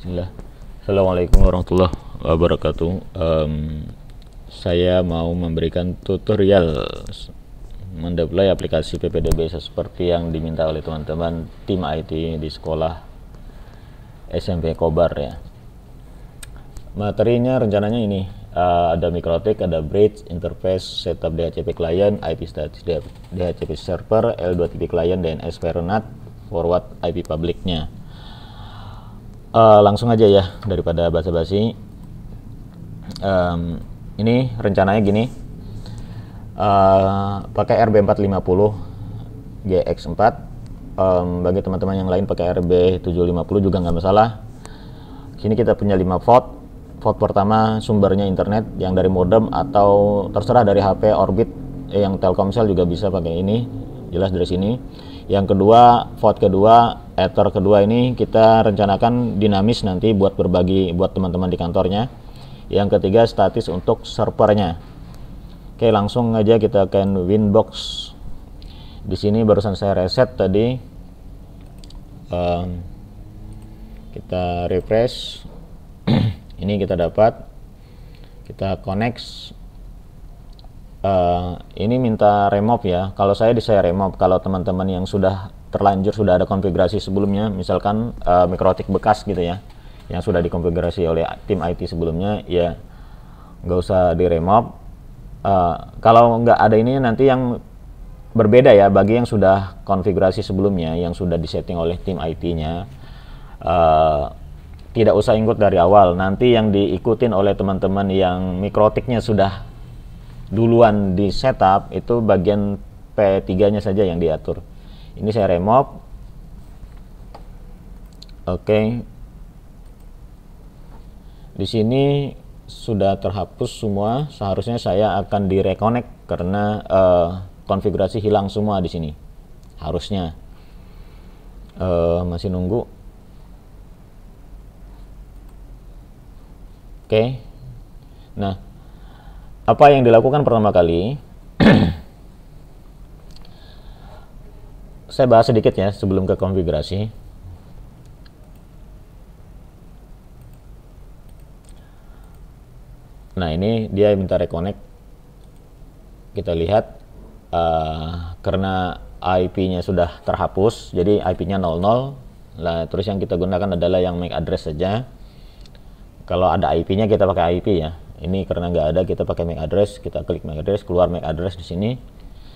Bismillah. Assalamualaikum warahmatullahi wabarakatuh. Saya mau memberikan tutorial mendeploy aplikasi PPDB seperti yang diminta oleh teman-teman tim IT di sekolah SMP Kobar ya. Materinya rencananya ini ada Mikrotik, ada bridge, interface, setup DHCP client, IP status DHCP server, L2TP client, DNS Veronat, forward IP publicnya. Langsung aja ya daripada basa-basi. Ini rencananya gini, pakai RB450 GX4. Bagi teman-teman yang lain pakai RB750 juga nggak masalah. Sini kita punya 5 port. Port pertama sumbernya internet yang dari modem atau terserah dari HP Orbit, yang Telkomsel juga bisa pakai ini, jelas dari sini. Yang kedua, port kedua, ether kedua ini kita rencanakan dinamis nanti buat berbagi buat teman-teman di kantornya. Yang ketiga, statis untuk servernya. Oke, langsung aja kita akan Winbox. Di sini barusan saya reset tadi. Kita refresh. Ini kita dapat. Kita connect. Ini minta remove ya. Kalau saya remove. Kalau teman-teman yang sudah terlanjur sudah ada konfigurasi sebelumnya, misalkan Mikrotik bekas gitu ya, yang sudah dikonfigurasi oleh tim IT sebelumnya, ya nggak usah di remove. Kalau nggak ada ini nanti yang berbeda ya, bagi yang sudah konfigurasi sebelumnya, yang sudah disetting oleh tim IT-nya, tidak usah ikut dari awal. Nanti yang diikutin oleh teman-teman yang Mikrotiknya sudah duluan di setup, itu bagian P3-nya saja yang diatur. Ini saya remove. Oke. Di sini sudah terhapus semua. Seharusnya saya akan direconnect karena konfigurasi hilang semua di sini. Harusnya. Masih nunggu. Oke. Nah, apa yang dilakukan pertama kali? Saya bahas sedikit ya sebelum ke konfigurasi. Nah, ini dia minta reconnect. Kita lihat karena IP-nya sudah terhapus, jadi IP-nya 00. Nah, terus yang kita gunakan adalah yang MAC address saja. Kalau ada IP-nya kita pakai IP ya. Ini karena nggak ada, kita pakai MAC address. Kita klik MAC address, keluar MAC address di sini.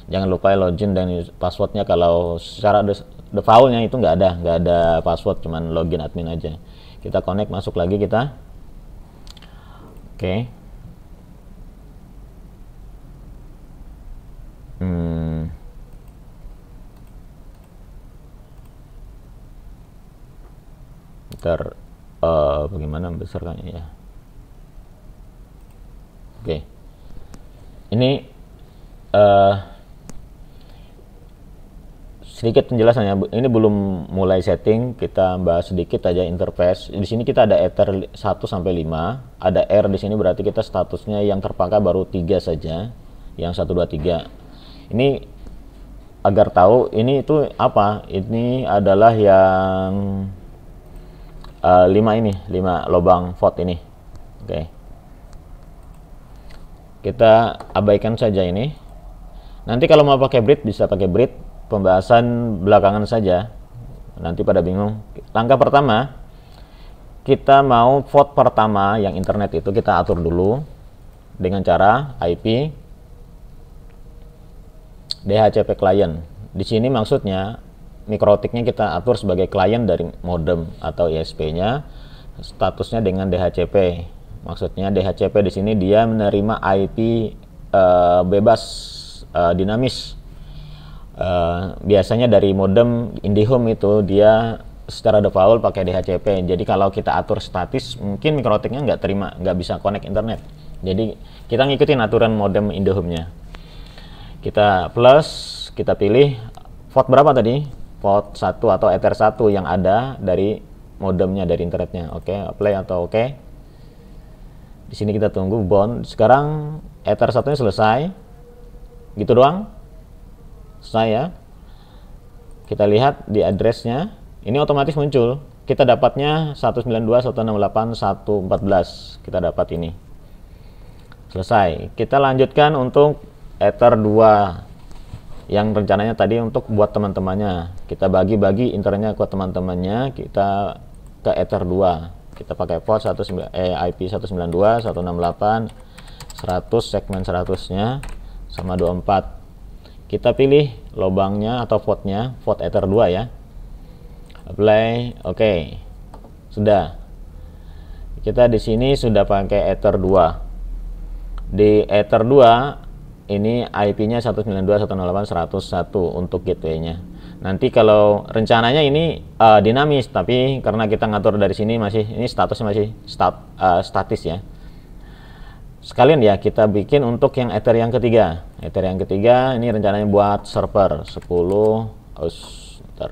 Jangan lupa login dan passwordnya. Kalau secara defaultnya itu nggak ada password, cuman login admin aja. Kita connect, masuk lagi kita. Oke. Ntar bagaimana membesarkannya ya. Oke. Ini sedikit penjelasannya. Ini belum mulai setting, kita bahas sedikit aja interface. Di sini kita ada ether 1 sampai 5, ada R di sini, berarti kita statusnya yang terpakai baru 3 saja, yang 1 2 3. Ini agar tahu ini itu apa? Ini adalah yang 5 ini, 5 lubang port ini. Oke. Kita abaikan saja ini. Nanti kalau mau pakai bridge bisa pakai bridge, pembahasan belakangan saja. Nanti pada bingung. Langkah pertama, kita mau port pertama yang internet itu kita atur dulu dengan cara IP DHCP client. Di sini maksudnya Mikrotiknya kita atur sebagai klien dari modem atau ISP-nya, statusnya dengan DHCP. Maksudnya DHCP di sini dia menerima IP bebas dinamis. Biasanya dari modem IndiHome itu dia secara default pakai DHCP. Jadi kalau kita atur statis, mungkin Mikrotiknya nggak bisa connect internet. Jadi kita ngikutin aturan modem IndiHome-nya. Kita plus, kita pilih port berapa tadi? Port 1 atau ether 1 yang ada dari modemnya, dari internetnya. Oke, apply atau oke. Di sini kita tunggu bound. Sekarang ether 1-nya selesai. Gitu doang. Selesai ya. Kita lihat di address-nya. Ini otomatis muncul. kita dapatnya 192.168.114, kita dapat ini. Selesai. Kita lanjutkan untuk Ether 2 yang rencananya tadi untuk buat teman-temannya. Kita bagi-bagi internetnya ke teman-temannya, kita ke Ether 2. Kita pakai port IP 192.168.100, segmen 100-nya sama 24. Kita pilih lubangnya atau portnya, port Ether 2 ya. Apply, oke. Sudah. Kita di sini sudah pakai Ether 2. Di Ether 2 ini IP-nya 192.168.101 untuk gateway-nya. Nanti kalau rencananya ini dinamis, tapi karena kita ngatur dari sini masih ini statusnya masih statis ya. Sekalian ya kita bikin untuk yang Ether yang ketiga. Ether yang ketiga ini rencananya buat server 10 10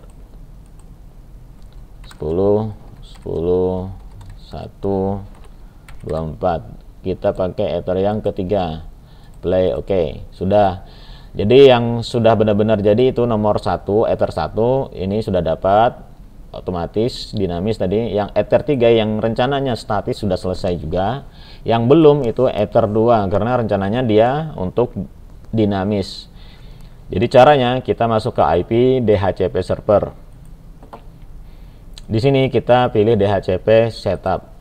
10 1 24. Kita pakai Ether yang ketiga. Play, oke. Sudah. Jadi yang sudah benar-benar jadi itu nomor 1 Ether 1 ini sudah dapat otomatis dinamis tadi. Yang Ether 3 yang rencananya statis sudah selesai juga. Yang belum itu Ether 2 karena rencananya dia untuk dinamis. Jadi caranya kita masuk ke IP DHCP server. Di sini kita pilih DHCP setup.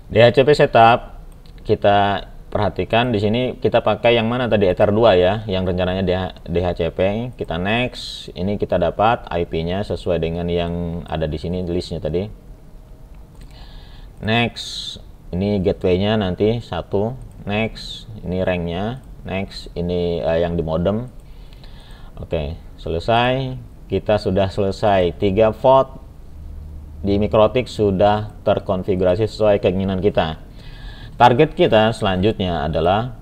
DHCP setup kita perhatikan di sini kita pakai yang mana tadi Ether 2 ya, yang rencananya DHCP. Kita next, ini kita dapat IP-nya sesuai dengan yang ada di sini listnya tadi. Next, ini gateway-nya nanti 1. Next, ini rank-nya. Next, ini yang di modem. Oke, selesai. Kita sudah selesai. 3 port di MikroTik sudah terkonfigurasi sesuai keinginan kita. Target kita selanjutnya adalah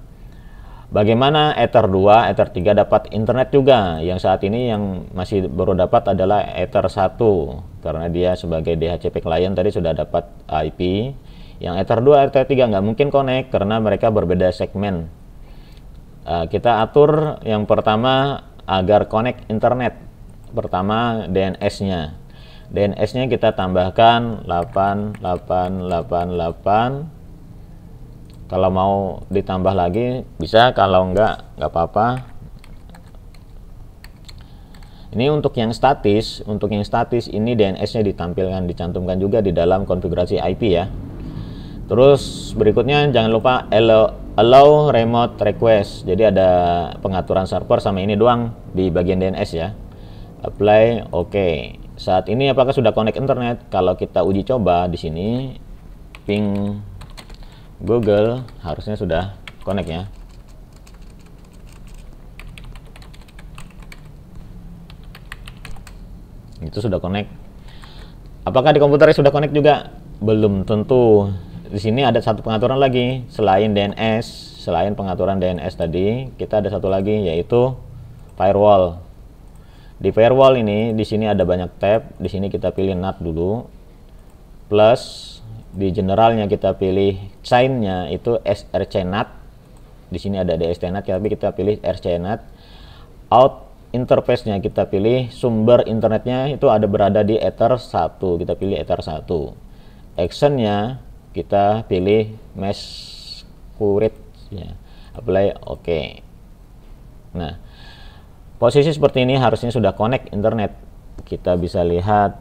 bagaimana Ether 2, Ether 3 dapat internet juga. Yang saat ini yang masih baru dapat adalah Ether 1 karena dia sebagai DHCP client tadi sudah dapat IP. Yang Ether 2, Ether 3 nggak mungkin connect karena mereka berbeda segmen. Kita atur yang pertama agar connect internet. Pertama DNS-nya. DNS-nya kita tambahkan 8888. Kalau mau ditambah lagi bisa, kalau nggak apa-apa. Ini untuk yang statis. Untuk yang statis ini DNS-nya ditampilkan, dicantumkan juga di dalam konfigurasi IP ya. Terus berikutnya jangan lupa allow remote request. Jadi ada pengaturan server sama ini doang di bagian DNS ya. Apply, oke. Saat ini apakah sudah connect internet? Kalau kita uji coba di sini ping Google harusnya sudah connect ya. Itu sudah connect. Apakah di komputernya sudah connect juga? Belum tentu. Di sini ada satu pengaturan lagi selain DNS, selain pengaturan DNS tadi, kita ada satu lagi yaitu firewall. Di firewall ini di sini ada banyak tab. Di sini kita pilih NAT dulu. Plus di generalnya kita pilih chain-nya itu srcNAT. Di sini ada DSTNAT, tapi kita pilih srcNAT. Out interface-nya kita pilih sumber internetnya itu berada di Ether 1. Kita pilih Ether 1. Action-nya kita pilih mesh curate ya. Apply, oke. Nah, posisi seperti ini harusnya sudah connect internet. Kita bisa lihat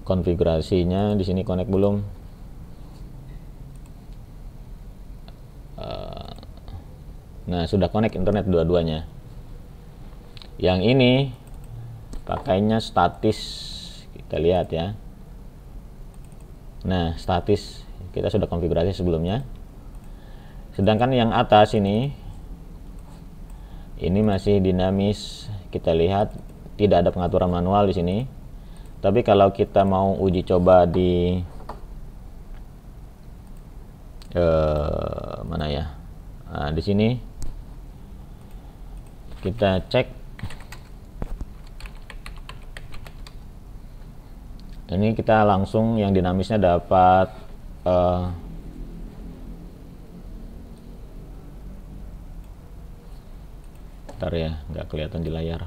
konfigurasinya di sini connect belum. Nah, sudah connect internet dua-duanya. Yang ini pakainya statis. Kita lihat ya. Nah, statis kita sudah konfigurasi sebelumnya. Sedangkan yang atas ini masih dinamis. Kita lihat tidak ada pengaturan manual di sini. Tapi kalau kita mau uji coba di mana ya? Nah, di sini kita cek. Ini kita langsung yang dinamisnya dapat Bentar ya, nggak kelihatan di layar.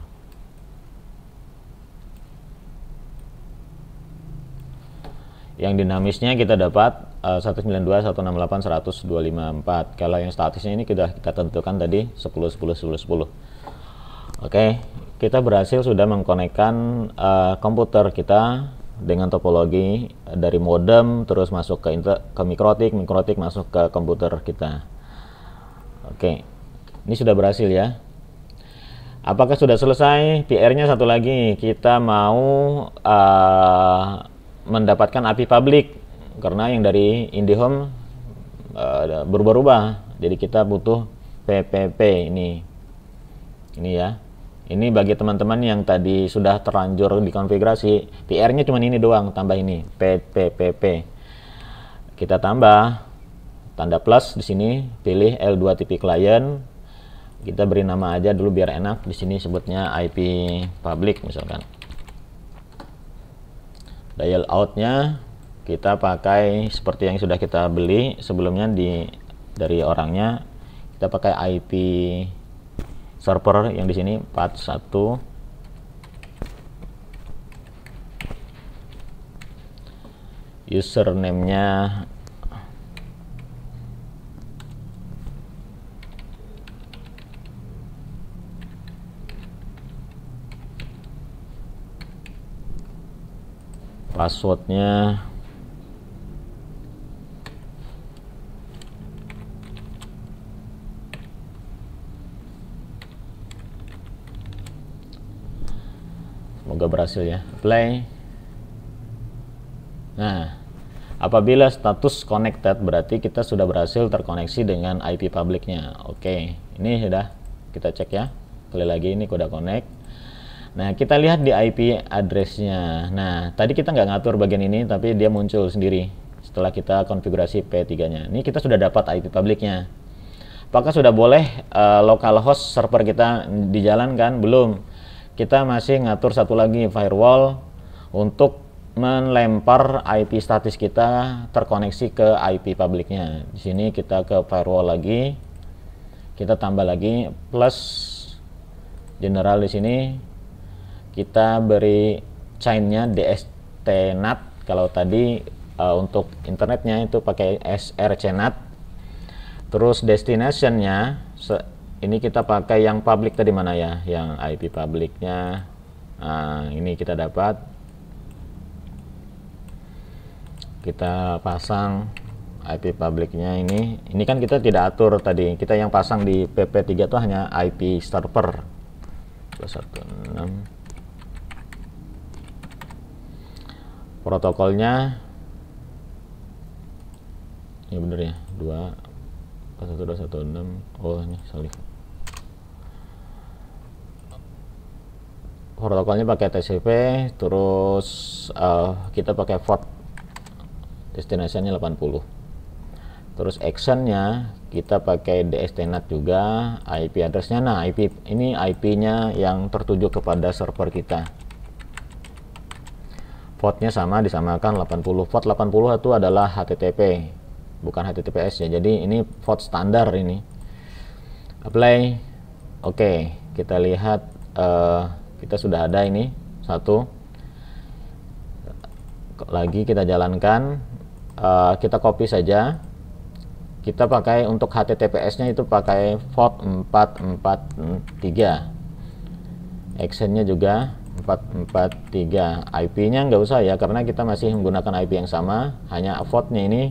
Yang dinamisnya kita dapat 192.168.100.254. Kalau yang statisnya ini kita tentukan tadi 10.10.10.10. Oke, kita berhasil sudah mengkonekkan komputer kita dengan topologi dari modem terus masuk ke mikrotik masuk ke komputer kita. Oke, ini sudah berhasil ya. Apakah sudah selesai? PR-nya satu lagi, kita mau mendapatkan IP public karena yang dari IndiHome berubah-ubah. Jadi kita butuh PPP ini ya. Ini bagi teman-teman yang tadi sudah terlanjur dikonfigurasi, PR-nya cuma ini doang, tambah ini PPP. Kita tambah tanda plus di sini, pilih L2 TP client. Kita beri nama aja dulu biar enak. Di sini sebutnya IP public misalkan. Dial outnya kita pakai seperti yang sudah kita beli sebelumnya dari orangnya. Kita pakai IP server yang di sini 41. Username-nya passwordnya semoga berhasil ya. Play. Nah, apabila status connected berarti kita sudah berhasil terkoneksi dengan IP publicnya. Oke, ini sudah kita cek ya. Kali lagi ini udah connect. Nah, kita lihat di IP address-nya. Nah, tadi kita nggak ngatur bagian ini, tapi dia muncul sendiri setelah kita konfigurasi P3-nya. Ini kita sudah dapat IP public-nya. Apakah sudah boleh localhost server kita dijalankan? Belum. Kita masih ngatur satu lagi firewall untuk melempar IP statis kita terkoneksi ke IP public-nya. Di sini kita ke firewall lagi. Kita tambah lagi plus general di sini. Kita beri chain-nya DST-NAT. Kalau tadi untuk internetnya itu pakai SRC-NAT. Terus destination-nya ini kita pakai yang public tadi mana ya? Yang IP public-nya. Nah, ini kita dapat. Kita pasang IP public-nya ini. Ini kan kita tidak atur tadi. Kita yang pasang di PP3 itu hanya IP server 216. Protokolnya ya bener ya 2.1.2.1.6. Oh ini sorry, protokolnya pakai TCP. Terus kita pakai port destination-nya 80. Terus actionnya kita pakai DST-NAT juga. IP address-nya, nah ini IP-nya yang tertuju kepada server kita. Portnya sama, disamakan 80. Port 80 itu adalah HTTP, bukan HTTPS ya. Jadi ini port standar ini. Apply. Oke, kita lihat kita sudah ada ini satu. Lagi kita jalankan. Kita copy saja. Kita pakai untuk HTTPS-nya itu pakai port 443. Actionnya juga 443. IP-nya nggak usah ya, karena kita masih menggunakan IP yang sama. Hanya portnya ini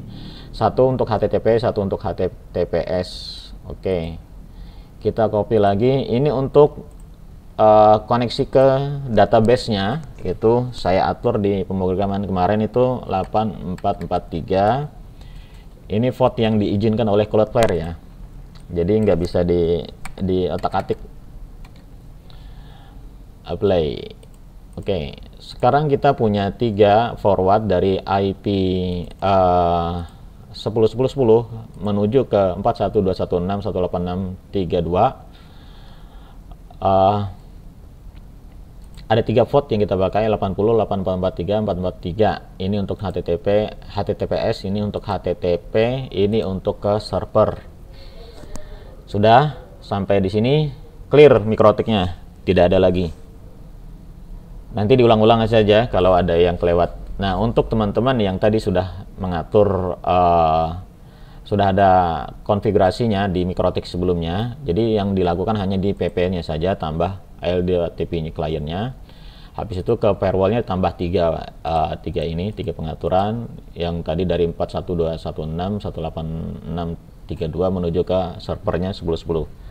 satu untuk HTTP, satu untuk HTTPS. Oke, kita copy lagi. Ini untuk koneksi ke database-nya itu saya atur di pemrograman kemarin itu 8443. Ini port yang diizinkan oleh Cloudflare ya, jadi nggak bisa di otak-atik. Apply. Oke, sekarang kita punya 3 forward dari IP 10.10.10 menuju ke 41.216.186.32. Ada 3 port yang kita pakai, 80, 8443, 443. Ini untuk HTTPS, ini untuk HTTP, ini untuk ke server. Sudah sampai di sini. clear mikrotiknya, tidak ada lagi. Nanti diulang-ulang saja kalau ada yang kelewat. Nah, untuk teman-teman yang tadi sudah mengatur, sudah ada konfigurasinya di mikrotik sebelumnya, jadi yang dilakukan hanya di PP-nya saja, tambah ILD-TP kliennya. Habis itu ke firewall-nya tambah 3 pengaturan yang tadi dari 412.1.6 186.32 menuju ke servernya 10.10.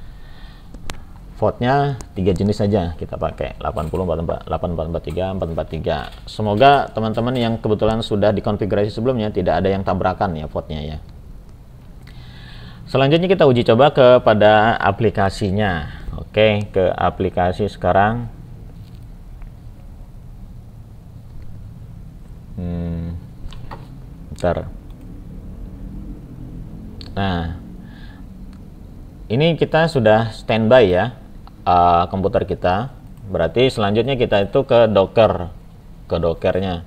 Portnya 3 jenis saja kita pakai, 80, 8443, 443. Semoga teman-teman yang kebetulan sudah dikonfigurasi sebelumnya tidak ada yang tabrakan ya portnya ya. Selanjutnya kita uji coba kepada aplikasinya. Oke, ke aplikasi sekarang. Bentar. Nah, ini kita sudah standby ya, komputer kita. Berarti selanjutnya kita itu ke Dockernya.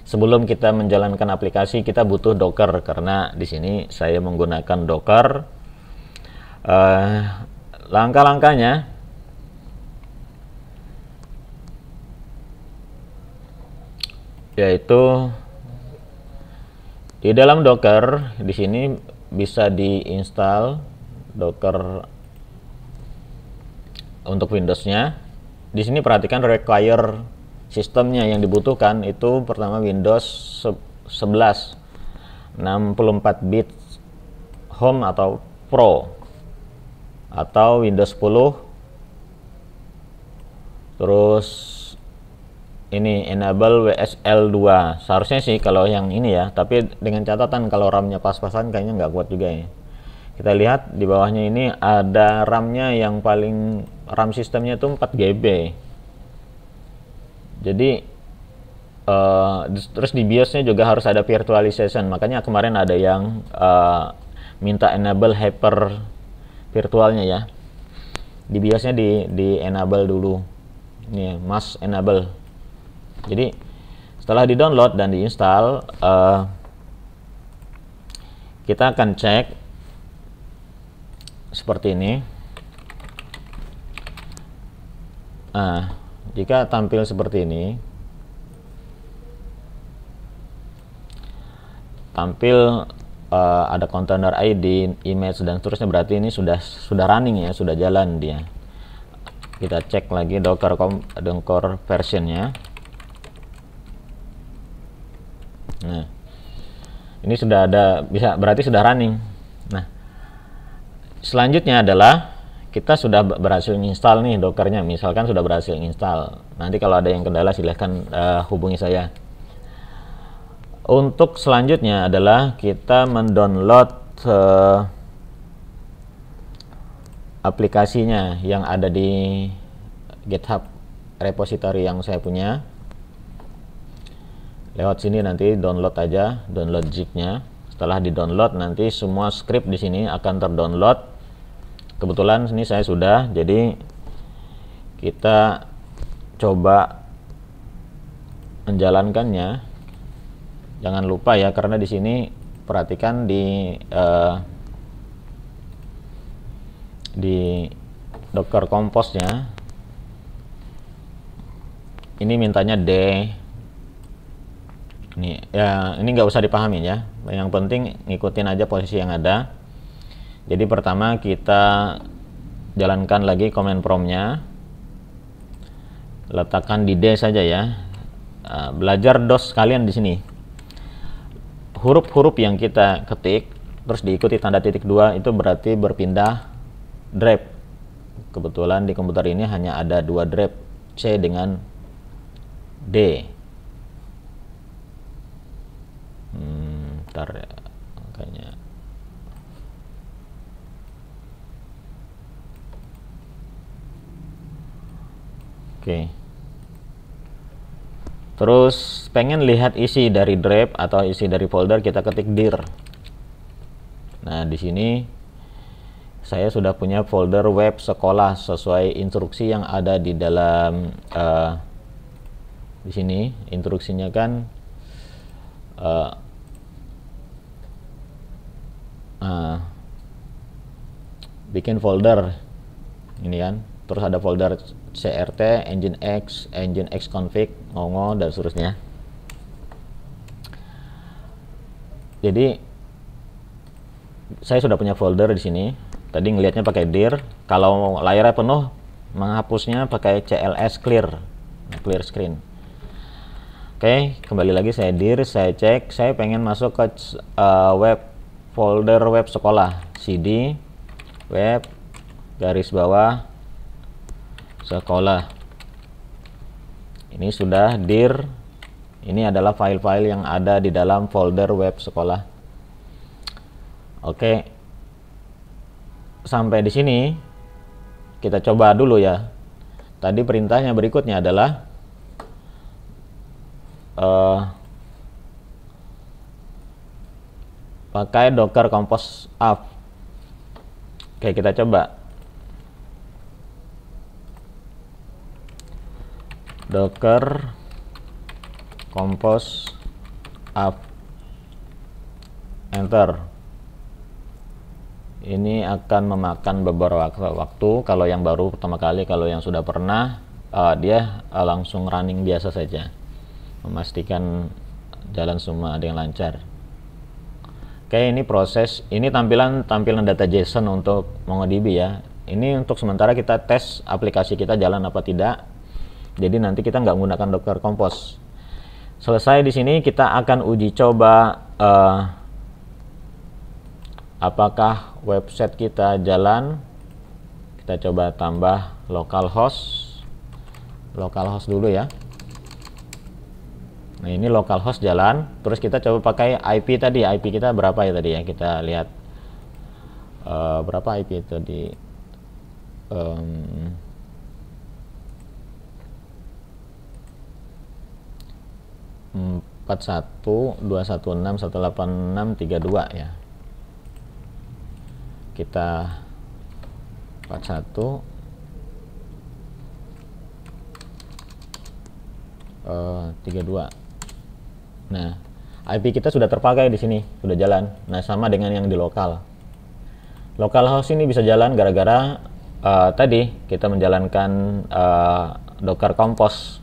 Sebelum kita menjalankan aplikasi, kita butuh Docker karena di sini saya menggunakan Docker. Langkah-langkahnya, yaitu di dalam Docker di sini bisa diinstal Docker untuk Windows-nya. Di sini perhatikan require sistemnya yang dibutuhkan itu pertama Windows 11 64-bit Home atau Pro, atau Windows 10. Terus ini enable WSL 2. Seharusnya sih kalau yang ini ya, tapi dengan catatan kalau RAM-nya pas-pasan kayaknya nggak kuat juga ya. Kita lihat di bawahnya ini ada RAM-nya yang paling RAM sistemnya itu 4 GB. Jadi terus di BIOS-nya juga harus ada virtualization. Makanya kemarin ada yang minta enable hyper virtualnya ya. Di BIOS-nya di enable dulu. Ini must enable. Jadi setelah di-download dan diinstal, kita akan cek seperti ini. Nah, jika tampil seperti ini, tampil ada container ID, image dan seterusnya, berarti ini sudah running ya, sudah jalan dia. Kita cek lagi Docker versionnya. Nah, ini sudah ada, berarti sudah running. Nah, selanjutnya adalah kita sudah berhasil install nih Dockernya, misalkan sudah berhasil install. Nanti kalau ada yang kendala silahkan hubungi saya. Untuk selanjutnya adalah kita mendownload aplikasinya yang ada di GitHub repository yang saya punya. Lewat sini nanti download aja, download zip-nya. Setelah di-download nanti semua script di sini akan terdownload. Kebetulan ini saya sudah, jadi kita coba menjalankannya. Jangan lupa ya, karena di sini perhatikan di Docker Compose-nya ini mintanya D. Ini ya, ini nggak usah dipahami ya, yang penting ngikutin aja posisi yang ada. Jadi pertama kita jalankan lagi command prompt-nya, letakkan di D saja ya. Belajar DOS kalian di sini, huruf-huruf yang kita ketik terus diikuti tanda titik 2 itu berarti berpindah drive. Kebetulan di komputer ini hanya ada 2 drive, C dengan D. Ntar ya, kayaknya oke. Terus pengen lihat isi dari drive atau isi dari folder, kita ketik dir. Nah, di sini saya sudah punya folder web sekolah sesuai instruksi yang ada di dalam di sini. Instruksinya kan bikin folder ini kan, terus ada folder CRT, Nginx config, ngongo dan seterusnya. Jadi saya sudah punya folder di sini. Tadi ngelihatnya pakai dir. Kalau layarnya penuh, menghapusnya pakai CLS clear screen. Oke, kembali lagi saya dir, saya cek, saya pengen masuk ke folder web sekolah, cd web garis bawah sekolah. Ini sudah dir. Ini adalah file-file yang ada di dalam folder web sekolah. Oke, sampai di sini kita coba dulu ya. Tadi perintahnya berikutnya adalah pakai docker compose up. Oke, kita coba docker compose up, enter. Ini akan memakan beberapa waktu kalau yang baru pertama kali. Kalau yang sudah pernah, dia langsung running biasa saja, memastikan jalan semua ada yang lancar. Oke, ini proses, ini tampilan data JSON untuk MongoDB ya. Ini untuk sementara kita tes aplikasi kita jalan apa tidak. Jadi nanti kita nggak menggunakan Docker Compose. Selesai di sini kita akan uji coba apakah website kita jalan. Kita coba tambah localhost dulu ya. Nah, ini localhost jalan. Terus kita coba pakai IP tadi. IP kita berapa ya tadi ya? Kita lihat berapa IP tadi. 4121618632 ya. Kita 41 32. Nah, IP kita sudah terpakai di sini, sudah jalan. Nah, sama dengan yang di lokal. Localhost ini bisa jalan gara-gara tadi kita menjalankan Docker Compose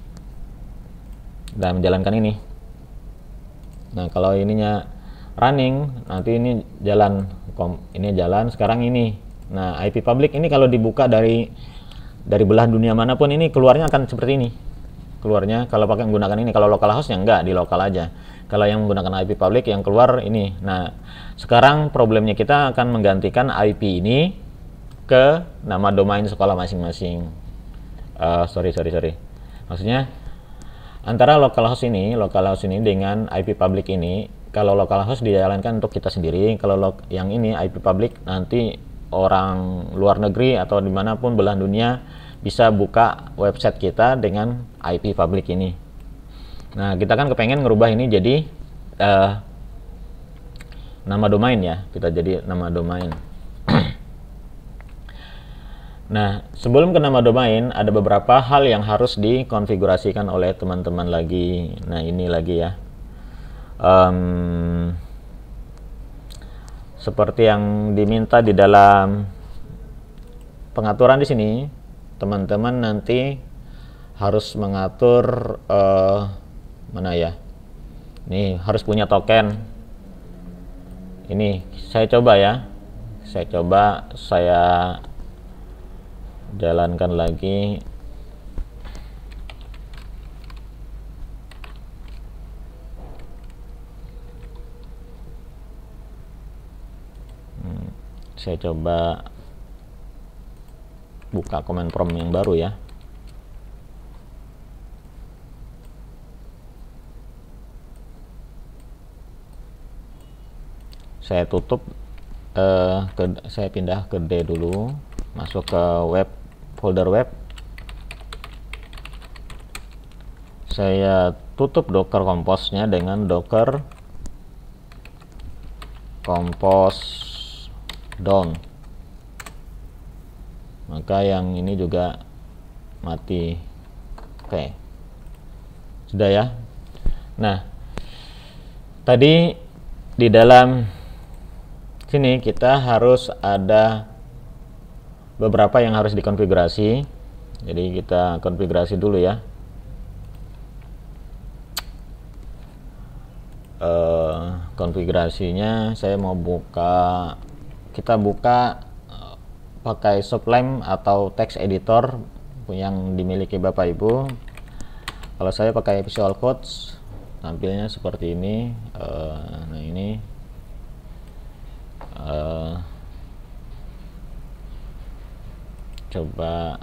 dan menjalankan ini. Nah, kalau ininya running, nanti ini jalan, ini jalan sekarang ini. Nah, IP public ini kalau dibuka dari belahan dunia manapun, ini keluarnya akan seperti ini. Keluarnya kalau pakai menggunakan ini. Kalau localhost-nya enggak, di lokal aja. Kalau yang menggunakan IP public yang keluar ini. Nah, sekarang problemnya kita akan menggantikan IP ini ke nama domain sekolah masing-masing. Sorry. Maksudnya antara localhost ini dengan IP public ini, kalau localhost dijalankan untuk kita sendiri, kalau yang ini IP public nanti orang luar negeri atau dimanapun belahan dunia bisa buka website kita dengan IP public ini. Nah, kita kan kepengen ngerubah ini jadi nama domain ya, kita jadi nama domain. Nah, sebelum ke nama domain, ada beberapa hal yang harus dikonfigurasikan oleh teman-teman lagi. Nah, ini lagi ya. Seperti yang diminta di dalam pengaturan di sini, teman-teman nanti harus mengatur mana ya? Ini harus punya token. Ini saya coba ya. Saya jalankan lagi. Saya coba buka command prompt yang baru ya. Saya tutup, saya pindah ke D dulu, masuk ke folder web. Saya tutup Docker Compose-nya dengan Docker Compose down. Maka yang ini juga mati. Oke, sudah ya. Nah, tadi di dalam sini kita harus ada beberapa yang harus dikonfigurasi. Jadi kita konfigurasi dulu ya. Konfigurasinya saya mau buka, kita buka pakai Sublime atau text editor yang dimiliki Bapak Ibu. Kalau saya pakai Visual Codes, tampilnya seperti ini. Nah ini coba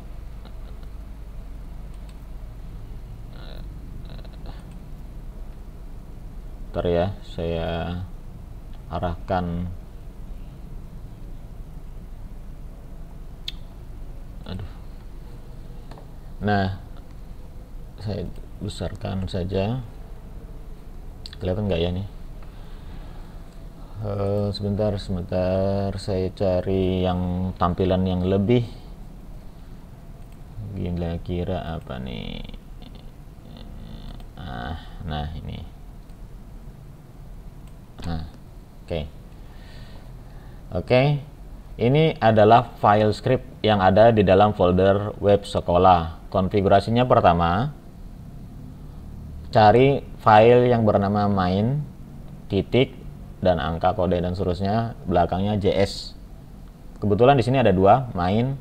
ntar ya, saya arahkan. Aduh. Nah, saya besarkan saja. Kelihatan nggak ya nih? Sebentar, saya cari yang tampilan yang lebih. Kira-kira apa nih? Nah ini. Oke. Ini adalah file script yang ada di dalam folder web sekolah. Konfigurasinya pertama, cari file yang bernama main, titik, dan angka kode dan seterusnya, belakangnya JS. Kebetulan di sini ada dua, main,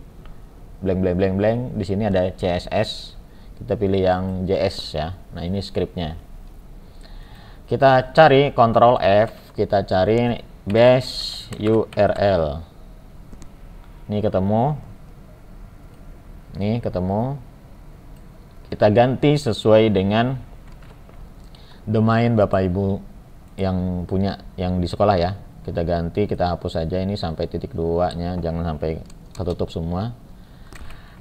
blank blank blank blank. Di sini ada CSS. Kita pilih yang JS ya. Nah ini scriptnya. Kita cari Ctrl F, kita cari base URL. Ini ketemu. Kita ganti sesuai dengan domain Bapak Ibu yang punya, yang di sekolah ya. Kita ganti, kita hapus saja ini sampai titik 2 nya, jangan sampai ketutup semua.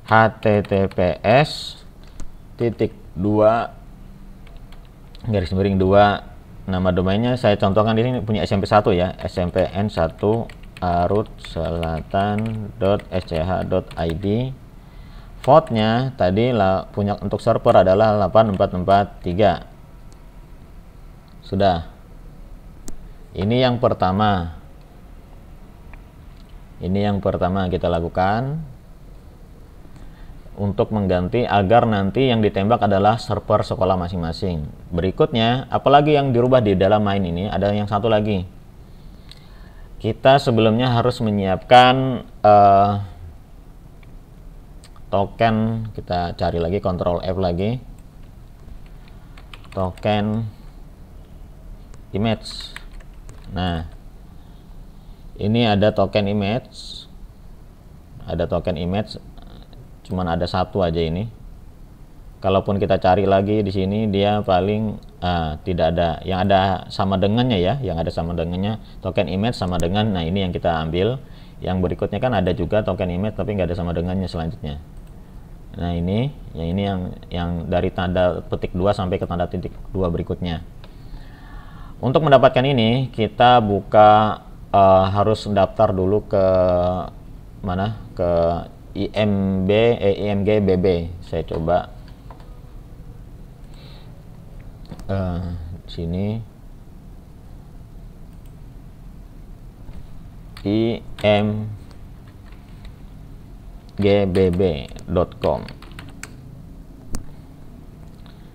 https://2 nama domainnya saya contohkan di sini punya SMP1 ya, smpn1 arutselatan.sch.id. Portnya tadi punya untuk server adalah 8443. Sudah. Ini yang pertama. Kita lakukan untuk mengganti agar nanti yang ditembak adalah server sekolah masing-masing. Berikutnya, apalagi yang dirubah di dalam main ini, ada yang satu lagi. Kita sebelumnya harus menyiapkan token. Kita cari lagi, Ctrl F lagi, token image. Nah, ini ada token image, cuman ada satu aja ini. Kalaupun kita cari lagi di sini, dia paling tidak ada. Yang ada sama dengannya ya, token image sama dengan. Nah ini yang kita ambil. Yang berikutnya kan ada juga token image tapi nggak ada sama dengannya selanjutnya. Nah ini yang dari tanda petik 2 sampai ke tanda titik 2 berikutnya. Untuk mendapatkan ini kita buka, harus daftar dulu ke mana, ke IMGBB. Saya coba sini imgbb.com.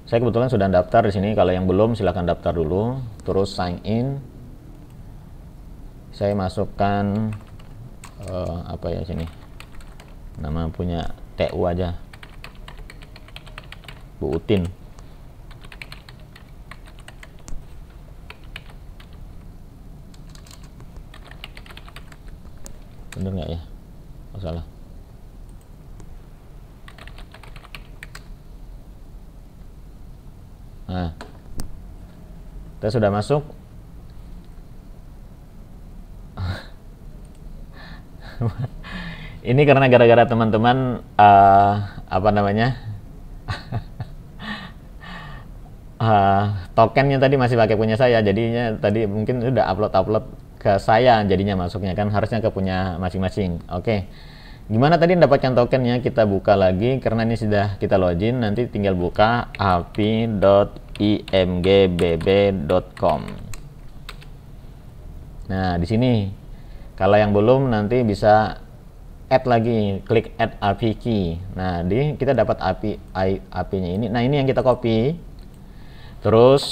Saya kebetulan sudah daftar di sini. Kalau yang belum silahkan daftar dulu, terus sign in. Saya masukkan apa ya sini, nama punya TU aja, Bu Utin. Bener nggak ya? Oh, salah. Nah, kita sudah masuk. Ini karena gara-gara teman-teman apa namanya tokennya tadi masih pakai punya saya, jadinya tadi mungkin udah upload ke saya, jadinya masuknya kan harusnya ke punya masing-masing. Oke, gimana tadi mendapatkan tokennya? Kita buka lagi karena ini sudah kita login. Nanti tinggal buka api.imgbb.com. Nah di sini kalau yang belum nanti bisa add lagi, klik add API key. Nah, kita dapat API-nya ini. Nah, ini yang kita copy. Terus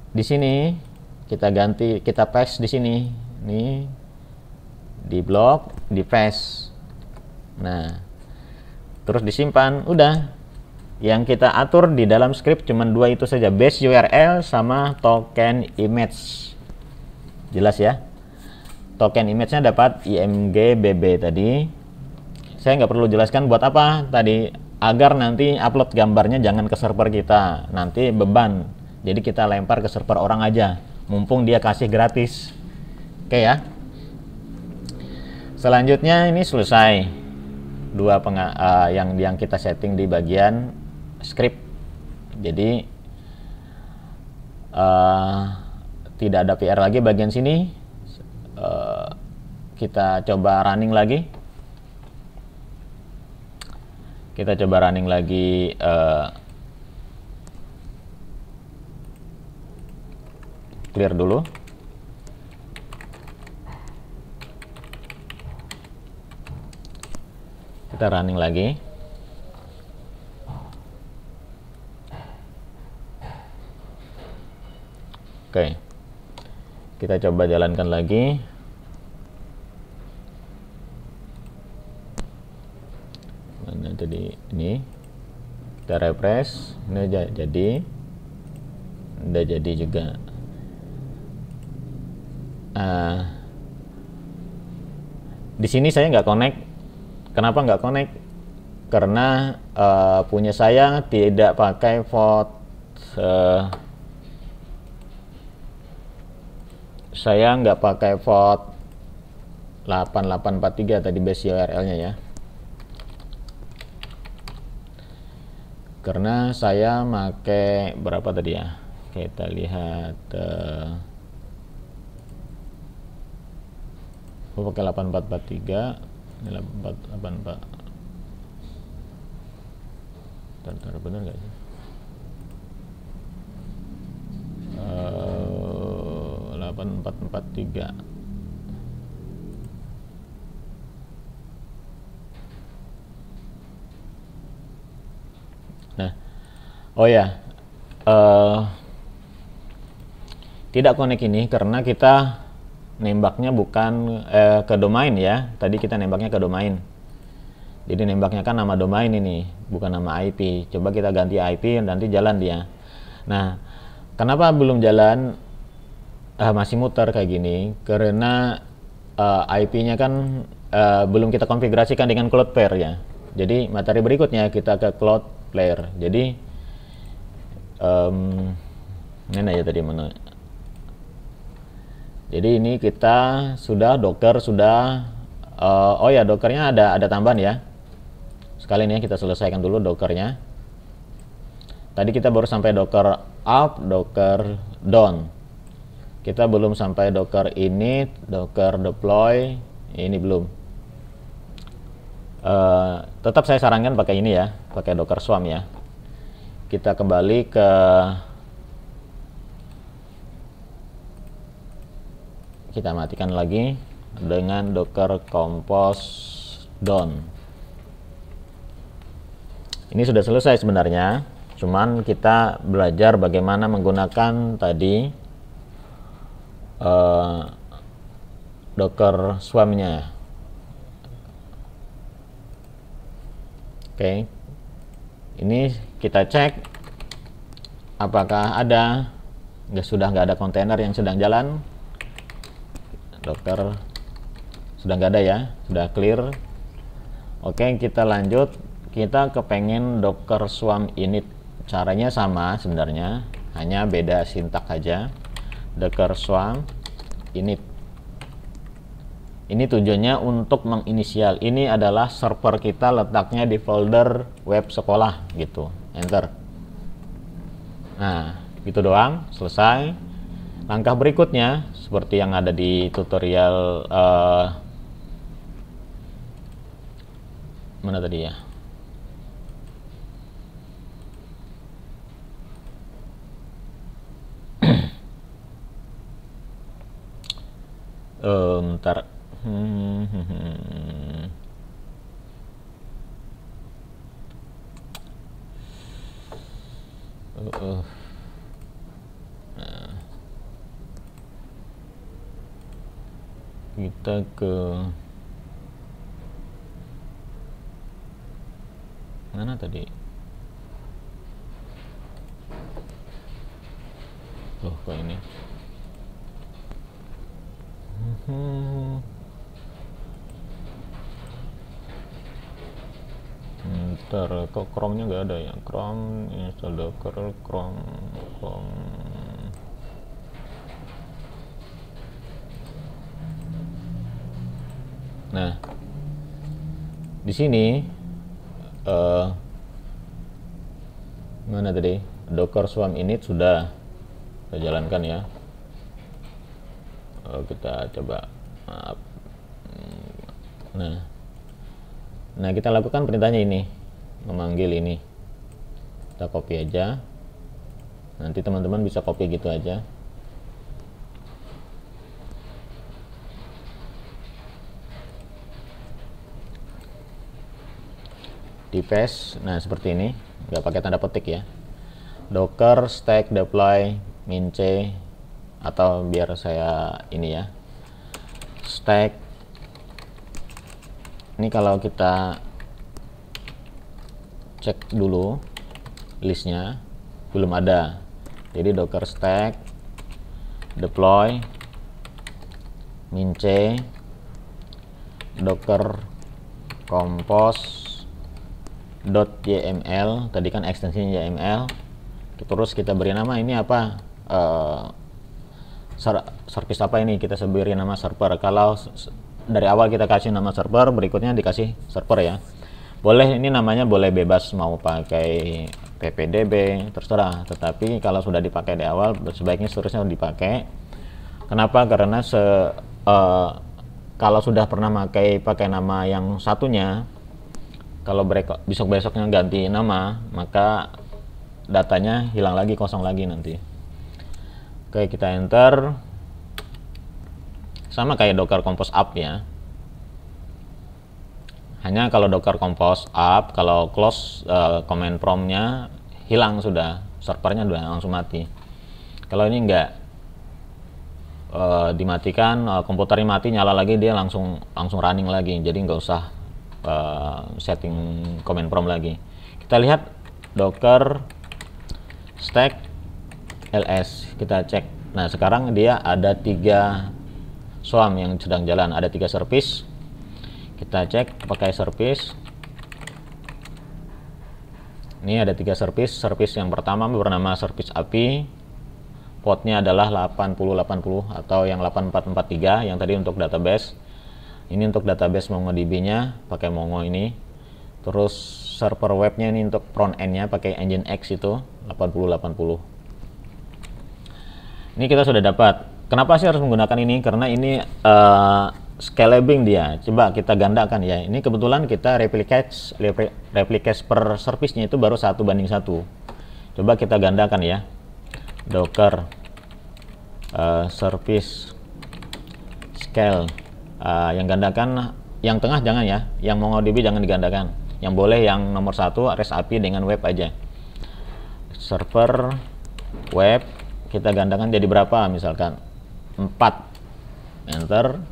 di sini kita ganti, kita paste di sini. Nih di blok, di paste. Nah, terus disimpan. Udah. Yang kita atur di dalam script cuma dua itu saja, base URL sama token image. Jelas ya? Token image-nya dapat imgbb tadi. Saya nggak perlu jelaskan buat apa tadi, agar nanti upload gambarnya jangan ke server kita, nanti beban. Jadi kita lempar ke server orang aja, mumpung dia kasih gratis. Oke ya. Selanjutnya ini selesai dua yang kita setting di bagian script. Jadi tidak ada PR lagi bagian sini. Kita coba running lagi. Clear dulu. Kita running lagi. Oke. Kita coba jalankan lagi. Mana tadi ini? Kita refresh. Ini udah jadi juga. Di sini saya nggak connect. Kenapa nggak connect? Karena punya saya tidak pakai port. Saya nggak pakai port 8843 tadi base URL-nya ya. Karena saya pakai berapa tadi ya? Kita lihat. Pakai 8443. Ini 8484. Bentar, bener nggak sih? 8443. Nah, oh ya, tidak connect ini karena kita nembaknya bukan ke domain ya. Tadi kita nembaknya ke domain. Jadi nembaknya kan nama domain ini, bukan nama IP. Coba kita ganti IP, nanti jalan dia. Nah, kenapa belum jalan? Masih muter kayak gini karena IP-nya kan belum kita konfigurasikan dengan Cloudflare ya. Jadi materi berikutnya kita ke Cloudflare. Jadi ini aja tadi mana. Jadi ini kita sudah Docker sudah. Oh ya, Dockernya ada tambahan ya. Sekalian ya kita selesaikan dulu Dockernya. Tadi kita baru sampai Docker up, Docker down. Kita belum sampai Docker init, Docker deploy, ini belum. Tetap saya sarankan pakai ini ya, pakai Docker Swarm ya. Kita kembali ke kita matikan lagi dengan Docker compose down. Ini sudah selesai sebenarnya, cuman kita belajar bagaimana menggunakan tadi Docker Swarm-nya. Oke. Ini kita cek apakah ada, sudah nggak ada kontainer yang sedang jalan. Docker sudah nggak ada ya, sudah clear. Oke, kita lanjut. Kita kepengen Docker Swarm init. Caranya sama sebenarnya, hanya beda sintak aja. Docker Swarm init. Ini tujuannya untuk menginisial. Ini adalah server kita, letaknya di folder web sekolah gitu. Enter. Nah, gitu doang, selesai. Langkah berikutnya seperti yang ada di tutorial mana tadi ya? Ntar Nah, kita ke mana tadi? Loh, kok ini? Ntar kok Chrome-nya nggak ada ya? Chrome install Docker Chrome. Nah, di sini mana tadi? Docker Swarm init sudah kita jalankan ya. Kita coba, maaf. Nah, kita lakukan perintahnya ini, memanggil ini. Kita copy aja. Nanti teman-teman bisa copy gitu aja. Di paste, nah seperti ini, nggak pakai tanda petik ya. Docker stack deploy min c, atau biar saya ini ya, stack. Ini kalau kita cek dulu listnya, belum ada. Jadi docker stack deploy min c docker compose.yml, tadi kan ekstensinya YML. Terus kita beri nama ini apa, service apa ini, kita beri nama server. Kalau dari awal kita kasih nama server, berikutnya dikasih server ya. Boleh, ini namanya boleh bebas, mau pakai ppdb terserah, tetapi kalau sudah dipakai di awal sebaiknya seterusnya dipakai. Kenapa? Karena kalau sudah pernah pakai nama yang satunya, kalau besok-besoknya ganti nama, maka datanya hilang lagi, kosong lagi nanti. Oke, kita enter. Sama kayak docker compose up ya. Hanya kalau docker compose up, kalau close command promptnya hilang sudah, servernya udah langsung mati. Kalau ini enggak, dimatikan, komputernya mati, nyala lagi, dia langsung running lagi. Jadi nggak usah setting command prompt lagi. Kita lihat docker stack ls, kita cek. Nah, sekarang dia ada 3 swarm yang sedang jalan, ada 3 service. Kita cek pakai service. Ini ada 3 service. Service yang pertama bernama service API, portnya adalah 8080 atau yang 8443 yang tadi untuk database. Ini untuk database MongoDB-nya pakai Mongo ini. Terus server webnya ini untuk front end-nya pakai Nginx itu 8080. Ini kita sudah dapat. Kenapa sih harus menggunakan ini? Karena ini scalable dia. Coba kita gandakan ya. Ini kebetulan kita replicate per service-nya itu baru 1:1. Coba kita gandakan ya. Docker service scale, yang gandakan, yang tengah jangan ya, yang MongoDB jangan digandakan. Yang boleh yang nomor 1 REST API dengan web aja. Server web kita gandakan jadi berapa, misalkan 4, enter.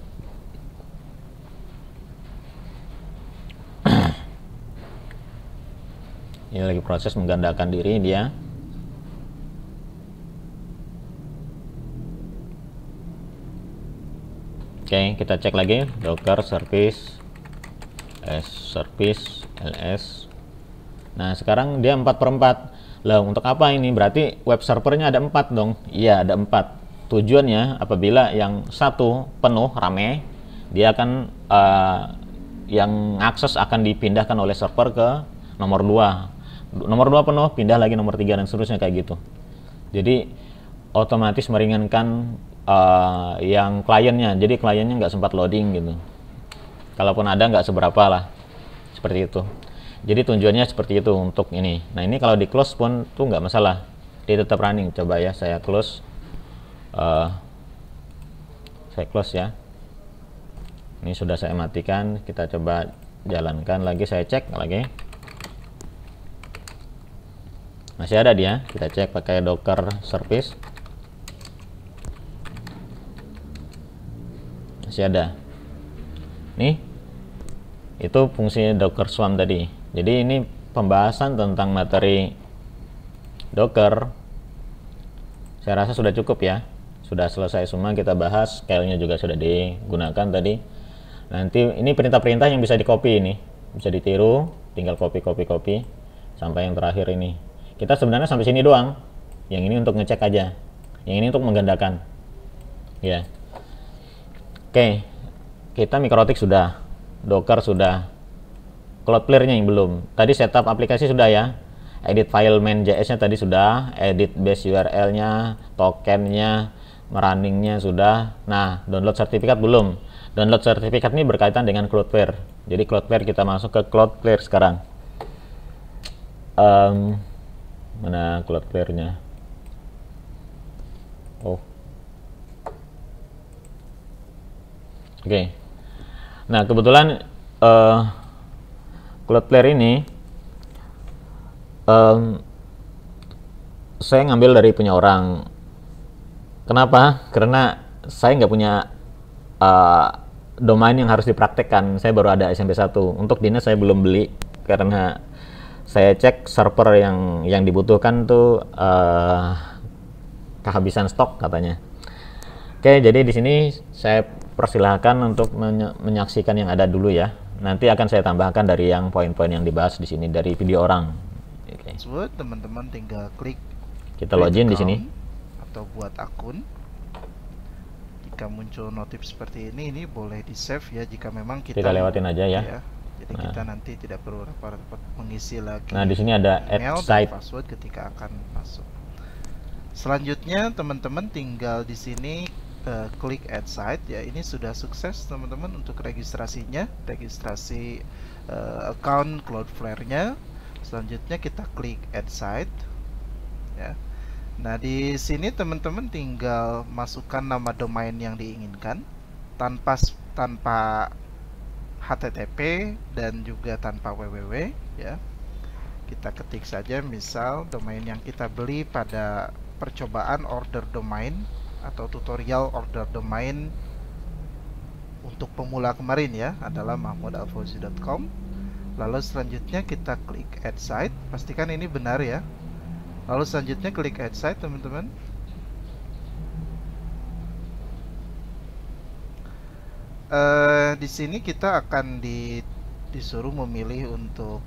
Ini lagi proses menggandakan diri dia. Oke, kita cek lagi docker service service ls. Nah, sekarang dia 4/4. Lah, untuk apa ini? Berarti web servernya ada 4 dong. Iya, ada 4. Tujuannya apabila yang satu penuh rame, dia akan yang akses akan dipindahkan oleh server ke nomor 2. Nomor 2 penuh, pindah lagi nomor 3 dan seterusnya kayak gitu. Jadi otomatis meringankan yang kliennya, jadi kliennya nggak sempat loading gitu. Kalaupun ada nggak seberapa lah, seperti itu. Jadi tujuannya seperti itu untuk ini. Nah, ini kalau di close pun tuh nggak masalah, dia tetap running. Coba ya, saya close, saya close ya. Ini sudah saya matikan, kita coba jalankan lagi, saya cek lagi. Masih ada dia, kita cek pakai Docker service. Masih ada. Nih, itu fungsi Docker Swarm tadi. Jadi ini pembahasan tentang materi Docker. Saya rasa sudah cukup ya. Sudah selesai semua kita bahas, scale-nya juga sudah digunakan tadi. Nanti ini perintah-perintah yang bisa di-copy ini. Bisa ditiru, tinggal copy sampai yang terakhir ini. Kita sebenarnya sampai sini doang. Yang ini untuk ngecek aja. Yang ini untuk menggandakan. Ya. Oke. Kita Mikrotik sudah, Docker sudah. Cloudflare-nya yang belum. Tadi setup aplikasi sudah ya. Edit file main.js-nya tadi sudah, edit base URL-nya, token-nya, running-nya sudah. Nah, download sertifikat belum. Download sertifikat ini berkaitan dengan Cloudflare. Jadi Cloudflare, kita masuk ke Cloudflare sekarang. Mana Cloudflare-nya? Oh. Oke. Nah, kebetulan Cloudflare ini saya ngambil dari punya orang. Kenapa? Karena saya nggak punya domain yang harus dipraktekkan. Saya baru ada SMP 1. Untuk dinas saya belum beli karena saya cek server yang dibutuhkan tuh kehabisan stok katanya. Oke, jadi di sini saya persilahkan untuk menyaksikan yang ada dulu ya. Nanti akan saya tambahkan dari yang poin-poin yang dibahas di sini dari video orang. Oke. Teman-teman tinggal klik. Kita login di sini. Atau buat akun. Jika muncul notif seperti ini boleh di save ya. Jika memang kita lewatin aja ya. Jadi kita nanti tidak perlu repot-repot mengisi lagi. Nah, di sini ada email add site dan password ketika akan masuk. Selanjutnya teman-teman tinggal di sini klik add site ya. Ini sudah sukses teman-teman untuk registrasinya, registrasi account Cloudflare-nya. Selanjutnya kita klik add site ya. Nah, di sini teman-teman tinggal masukkan nama domain yang diinginkan tanpa HTTP dan juga tanpa www ya. Kita ketik saja misal domain yang kita beli pada percobaan order domain atau tutorial order domain untuk pemula kemarin ya, adalah mahmudalfauzi.com. Lalu selanjutnya kita klik add site, pastikan ini benar ya. Lalu selanjutnya klik add site teman-teman. Di sini kita akan disuruh memilih untuk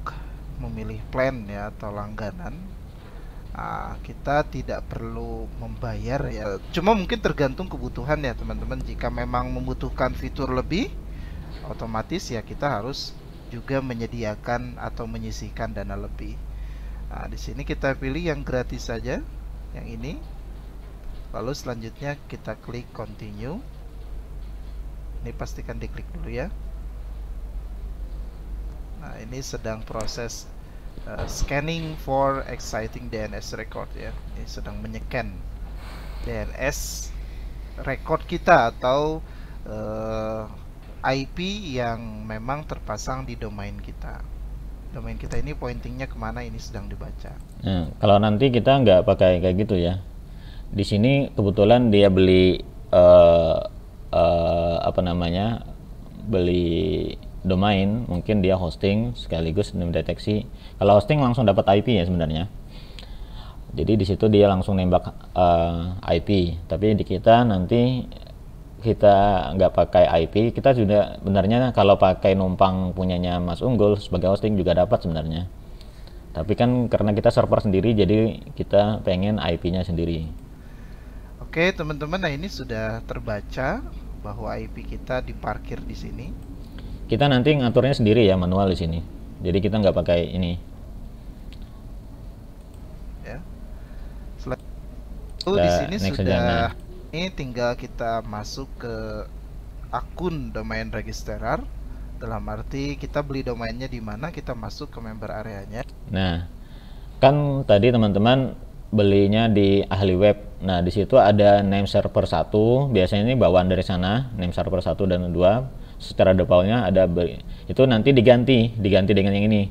memilih plan ya atau langganan. Kita tidak perlu membayar ya, cuma mungkin tergantung kebutuhan ya teman-teman. Jika memang membutuhkan fitur lebih, otomatis ya kita harus juga menyediakan atau menyisihkan dana lebih. Di sini kita pilih yang gratis saja, yang ini. Lalu selanjutnya kita klik continue. Ini pastikan diklik dulu ya. Nah, ini sedang proses scanning for exciting DNS record ya. Ini sedang menyekan DNS record kita atau IP yang memang terpasang di domain kita. Domain kita ini pointingnya kemana, ini sedang dibaca. Nah, kalau nanti kita nggak pakai kayak gitu ya. Di sini kebetulan dia beli beli domain, mungkin dia hosting sekaligus mendeteksi. Kalau hosting langsung dapat IP ya sebenarnya. Jadi di situ dia langsung nembak IP. Tapi di kita nanti kita nggak pakai IP, kita juga benarnya kalau pakai numpang punyanya Mas Unggul sebagai hosting juga dapat sebenarnya. Tapi kan karena kita server sendiri, jadi kita pengen IP-nya sendiri. Oke teman-teman, nah ini sudah terbaca bahwa IP kita diparkir di sini. Kita nanti ngaturnya sendiri ya, manual di sini. Jadi kita nggak pakai ini. Ya. Di sini sudah. Ini tinggal kita masuk ke akun domain registrar. Dalam arti kita beli domainnya di mana, kita masuk ke member areanya. Nah, kan tadi teman-teman belinya di ahli web. Nah, di situ ada name server 1, biasanya ini bawaan dari sana, name server 1 dan 2. secara defaultnya ada itu nanti diganti dengan yang ini,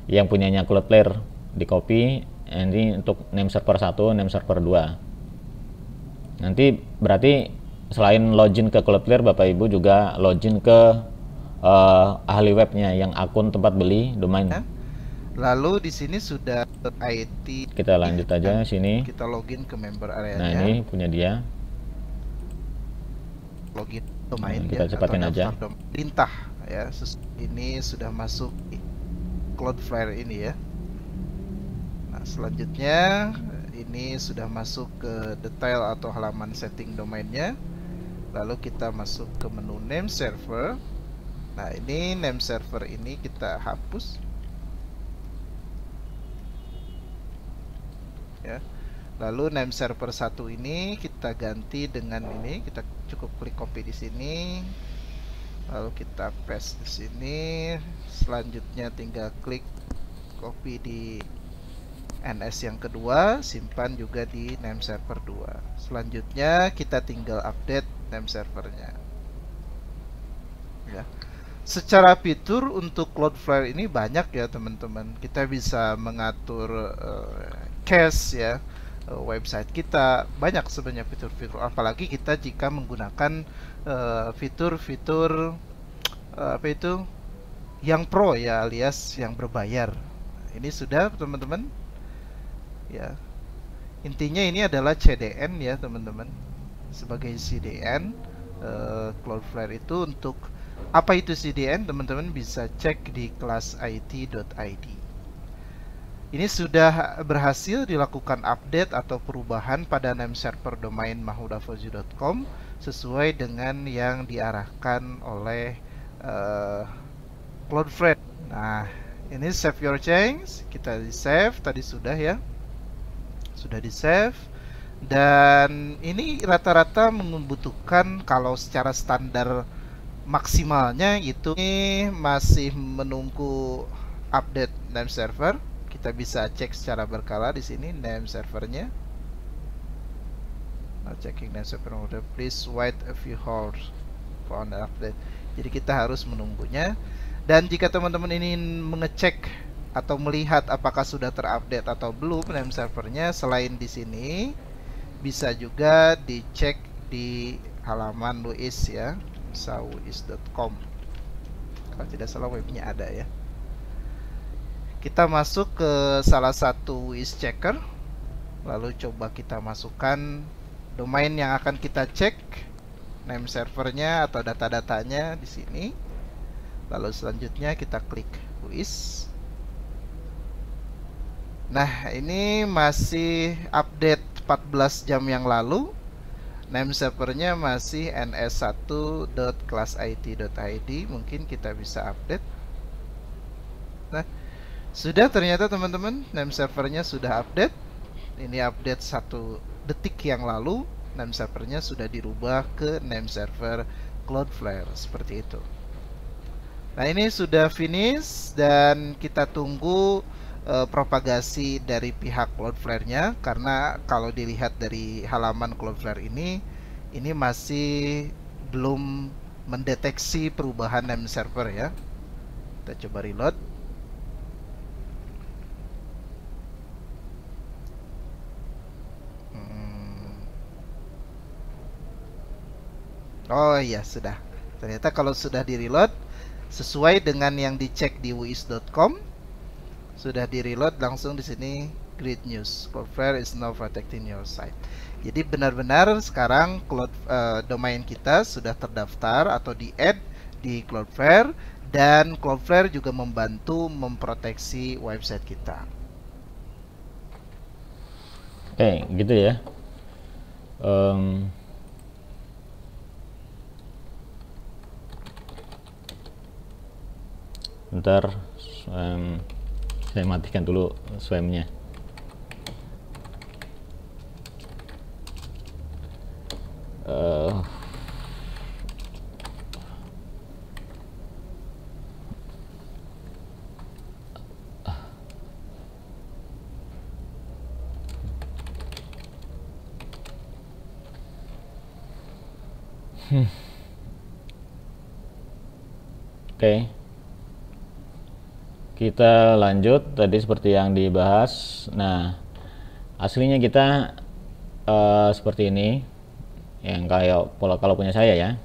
yang punyanya Cloudflare, di copy. Ini untuk name server 1, name server 2. Nanti berarti selain login ke Cloudflare, Bapak Ibu juga login ke ahli webnya yang akun tempat beli domain. Lalu di sini sudah IT. Kita lanjut aja sini. Kita login ke member area. Nah, ini punya dia. Login domain kita cepatin aja. Perintah ya. Ini sudah masuk di Cloudflare ini ya. Nah, selanjutnya ini sudah masuk ke detail atau halaman setting domainnya. Lalu kita masuk ke menu name server. Nah, ini name server ini kita hapus ya. Lalu name server 1 ini kita ganti dengan ini. Kita cukup klik copy di sini. Lalu kita paste di sini. Selanjutnya tinggal klik copy di NS yang kedua, simpan juga di name server 2. Selanjutnya kita tinggal update name servernya. Ya. Secara fitur untuk Cloudflare ini banyak ya teman-teman. Kita bisa mengatur cache ya, website kita, banyak sebenarnya fitur-fitur. Apalagi kita jika menggunakan fitur-fitur apa itu yang pro ya, alias yang berbayar. Ini sudah teman-teman. Ya, intinya ini adalah CDN ya teman-teman. Sebagai CDN, Cloudflare itu untuk apa itu CDN, teman-teman bisa cek di classIT.id. Ini sudah berhasil dilakukan update atau perubahan pada name server domain mahmudafauzi.com sesuai dengan yang diarahkan oleh Cloudflare. Nah, ini save your change, kita di save tadi sudah ya. Sudah di save, dan ini rata-rata membutuhkan, kalau secara standar maksimalnya itu ini masih menunggu update name server. Kita bisa cek secara berkala di sini name servernya. Checking name server order, please wait a few hours for an update. Jadi kita harus menunggunya. Dan jika teman-teman ingin mengecek atau melihat apakah sudah terupdate atau belum name servernya, selain di sini bisa juga dicek di halaman WIS ya, wis.com. Kalau tidak salah webnya ada ya. Kita masuk ke salah satu WIS checker, lalu coba kita masukkan domain yang akan kita cek, name servernya atau data-datanya di sini. Lalu selanjutnya kita klik WIS. Nah, ini masih update 14 jam yang lalu. Name servernya masih ns1.classit.id. Mungkin kita bisa update. Nah, sudah ternyata teman-teman, name servernya sudah update. Ini update 1 detik yang lalu. Name servernya sudah dirubah ke name server Cloudflare seperti itu. Nah, ini sudah finish dan kita tunggu propagasi dari pihak Cloudflare-nya, karena kalau dilihat dari halaman Cloudflare ini masih belum mendeteksi perubahan name server ya. Kita coba reload. Oh iya, sudah. Ternyata kalau sudah di reload sesuai dengan yang dicek di wis.com, sudah di reload langsung di sini great news, Cloudflare is now protecting your site. Jadi benar-benar sekarang domain kita sudah terdaftar atau di-add di Cloudflare, dan Cloudflare juga membantu memproteksi website kita. Oke, gitu ya. Bentar, saya matikan dulu swamnya. Oke, kita lanjut tadi seperti yang dibahas. Nah, aslinya kita seperti ini, yang kayak kalau punya saya ya.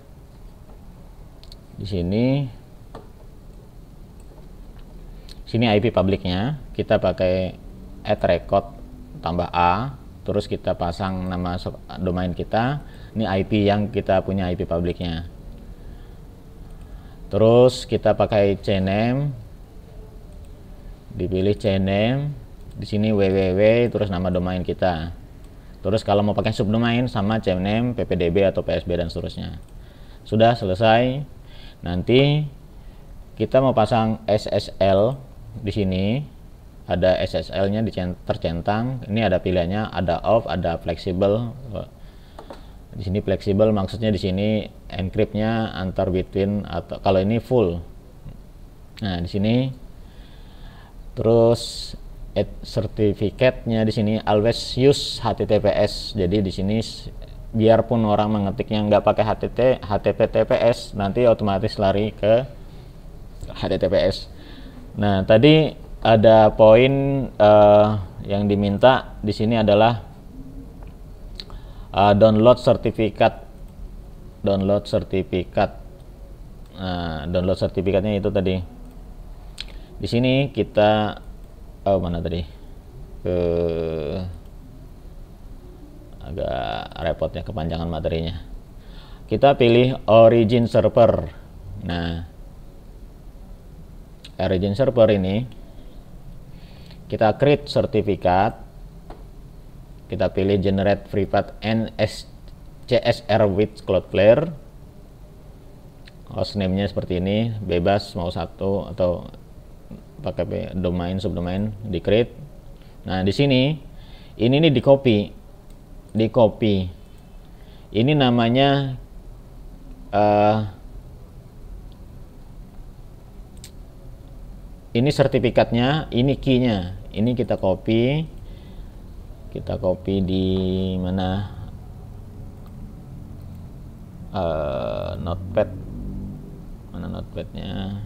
Di sini IP publiknya, kita pakai add record tambah A, terus kita pasang nama domain kita. Ini IP yang kita punya, IP publiknya. Terus kita pakai cname, dipilih cname, di sini www, terus nama domain kita. Terus kalau mau pakai subdomain sama cname, ppdb atau psb dan seterusnya. Sudah selesai. Nanti kita mau pasang SSL di sini. Ada SSL-nya tercentang. Ini ada pilihannya, ada off, ada fleksibel. Di sini fleksibel maksudnya di sini encrypt-nya antar between, atau kalau ini full. Nah, di sini terus sertifikatnya di sini always use HTTPS. Jadi di sini biarpun orang mengetiknya nggak pakai HTTPS, nanti otomatis lari ke HTTPS. Nah, tadi ada poin yang diminta di sini adalah download sertifikat. Download sertifikatnya itu tadi. Di sini kita mana tadi? Agak repotnya kepanjangan materinya. Kita pilih origin server. Nah, origin server ini kita create sertifikat, kita pilih generate private CSR with Cloudflare. Hostname-nya seperti ini, bebas mau satu atau pakai domain, subdomain, di create. Nah, di sini ini nih di copy. Ini namanya ini sertifikatnya, ini key-nya. Ini kita copy di mana, notepad, mana notepadnya.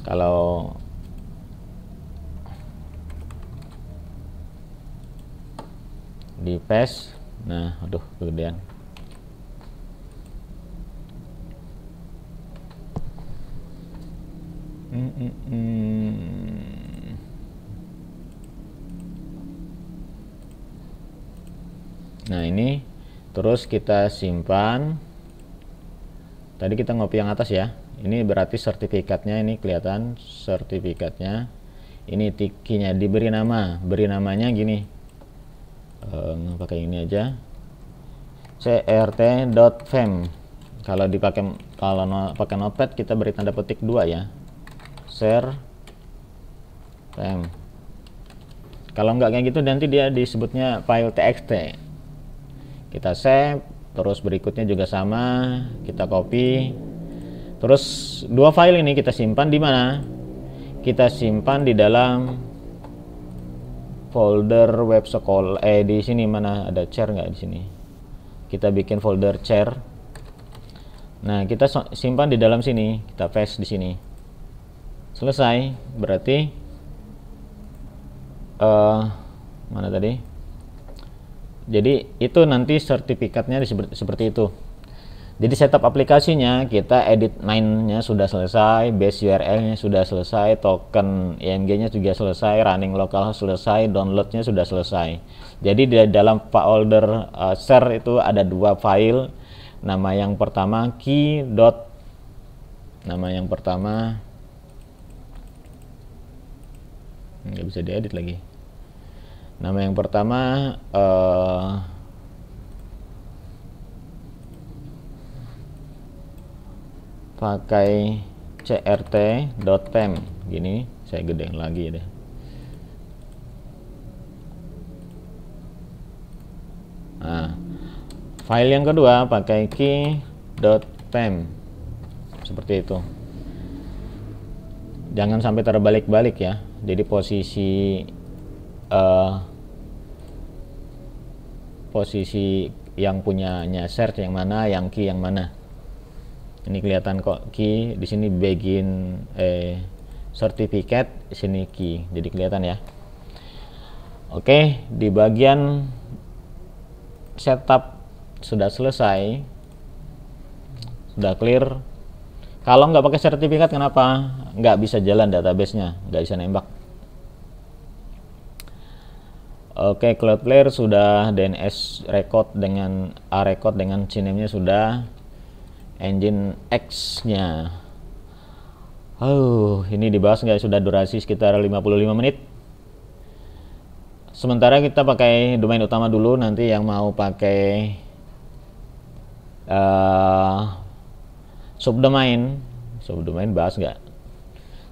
Kalau di paste, nah aduh kegedean. Nah, ini terus kita simpan. Tadi kita ngopi yang atas ya. Ini berarti sertifikatnya, ini kelihatan sertifikatnya. Ini tikinya, diberi nama, beri namanya gini. Pakai ini aja. crt.fem. Kalau pakai notepad kita beri tanda petik 2 ya. Share fem. Kalau nggak kayak gitu nanti dia disebutnya file txt. Kita save, terus berikutnya juga sama, kita copy. Terus dua file ini kita simpan di mana? Kita simpan di dalam folder web sekolah. Di sini mana ada share nggak di sini? Kita bikin folder share. Nah, kita simpan di dalam sini, kita paste di sini. Selesai, berarti mana tadi? Jadi itu nanti sertifikatnya seperti itu. Jadi setup aplikasinya, kita edit main-nya sudah selesai, base URL-nya sudah selesai, token IMG-nya juga selesai, running localhost selesai, download-nya sudah selesai. Jadi di dalam folder share itu ada dua file. Nama yang pertama nama yang pertama nggak bisa diedit lagi. Nama yang pertama pakai crt.pem gini, saya gedein lagi deh. Nah, file yang kedua pakai key.pem seperti itu. Jangan sampai terbalik-balik ya. Jadi posisi yang punyanya search yang mana, yang key yang mana. Ini kelihatan kok key di sini begin certificate, di sini key. Jadi kelihatan ya. Oke, di bagian setup sudah selesai. Sudah clear. Kalau nggak pakai sertifikat kenapa? Nggak bisa jalan database-nya, nggak bisa nembak. Oke, Cloudflare sudah, DNS record dengan A record dengan CNAME-nya sudah, Engine X-nya. Ini dibahas nggak, sudah durasi sekitar 55 menit. Sementara kita pakai domain utama dulu, nanti yang mau pakai subdomain bahas nggak?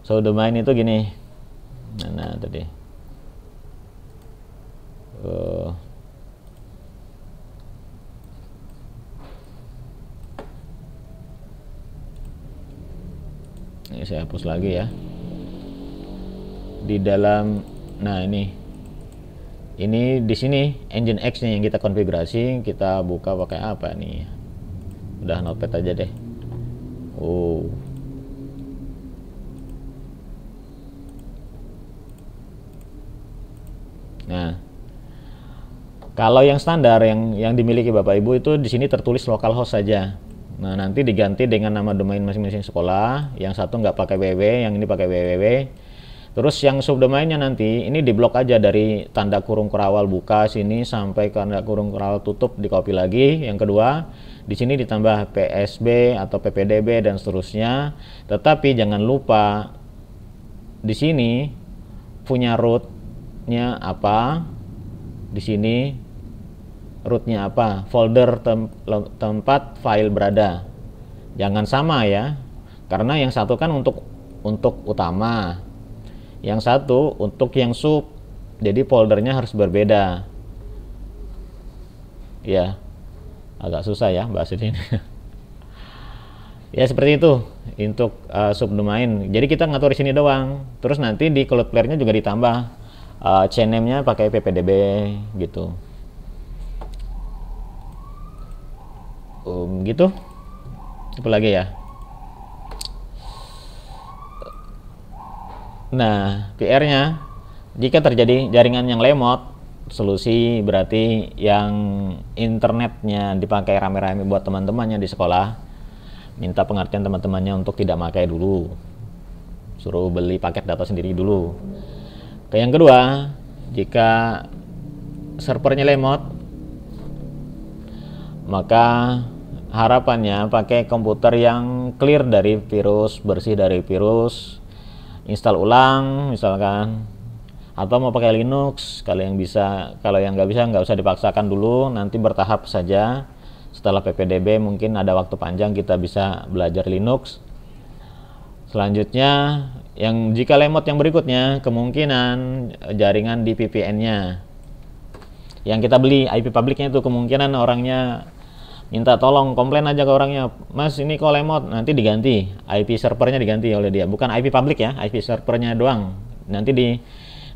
Subdomain itu gini. Nah tadi. Ini saya hapus lagi ya. Di dalam, nah ini di sini Engine X nya yang kita konfigurasi, kita buka pakai apa nih? Udah notepad aja deh. Nah, kalau yang standar yang dimiliki Bapak Ibu itu di sini tertulis localhost saja. Nah, nanti diganti dengan nama domain masing-masing sekolah. Yang satu nggak pakai www, yang ini pakai www. Terus yang subdomainnya nanti ini diblok aja dari tanda kurung kurawal buka sini sampai tanda kurung kurawal tutup, di copy lagi. Yang kedua, di sini ditambah PSB atau PPDB dan seterusnya. Tetapi jangan lupa di sini punya root-nya apa. Di sini rootnya apa, folder tempat file berada, jangan sama ya, karena yang satu kan untuk utama, yang satu untuk yang sub, jadi foldernya harus berbeda ya. Agak susah ya bahas ini. Ya seperti itu untuk subdomain. Jadi kita ngatur di sini doang, terus nanti di Cloudflare-nya juga ditambah CNAME-nya pakai PPDB gitu. Gitu. Apa lagi ya? Nah, PR-nya jika terjadi jaringan yang lemot, solusi berarti yang internetnya dipakai rame-rame buat teman-temannya di sekolah, minta pengertian teman-temannya untuk tidak pakai dulu, suruh beli paket data sendiri dulu. Yang kedua, jika servernya lemot, maka harapannya pakai komputer yang clear dari virus, bersih dari virus, install ulang misalkan, atau mau pakai Linux. Kalau yang bisa, kalau yang nggak bisa nggak usah dipaksakan dulu, nanti bertahap saja. Setelah PPDB mungkin ada waktu panjang kita bisa belajar Linux. Selanjutnya, yang jika lemot yang berikutnya, kemungkinan jaringan di VPN-nya yang kita beli IP publiknya itu, kemungkinan orangnya minta tolong, komplain aja ke orangnya, Mas ini kok lemot, nanti diganti IP servernya, diganti oleh dia, bukan IP publik ya, IP servernya doang. Nanti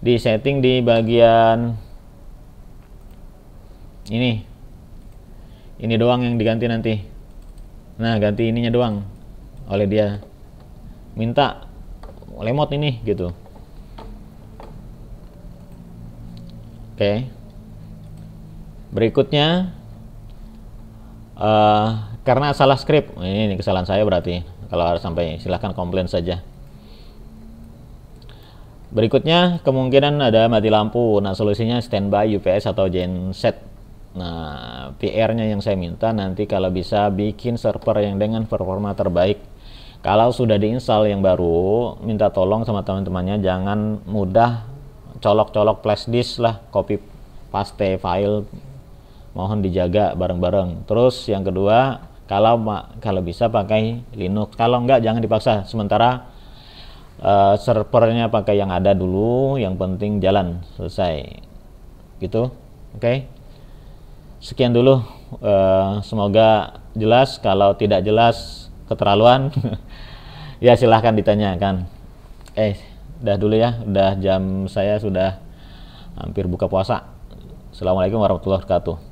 di setting di bagian ini doang yang diganti nanti. Nah, ganti ininya doang oleh dia, minta lemot ini gitu. Oke. Berikutnya karena salah script, ini kesalahan saya berarti. Kalau harus sampai, silahkan komplain saja. Berikutnya kemungkinan ada mati lampu. Nah, solusinya standby UPS atau genset. Nah, PR-nya yang saya minta nanti kalau bisa bikin server yang dengan performa terbaik. Kalau sudah diinstal yang baru, minta tolong sama teman-temannya jangan mudah colok-colok flash disk lah, copy paste file, mohon dijaga bareng-bareng. Terus yang kedua, kalau bisa pakai Linux, kalau enggak jangan dipaksa. Sementara servernya pakai yang ada dulu, yang penting jalan, selesai gitu. Oke. Sekian dulu, semoga jelas. Kalau tidak jelas, keterlaluan ya silahkan ditanyakan. Udah dulu ya, udah jam saya sudah hampir buka puasa. Assalamualaikum warahmatullahi wabarakatuh.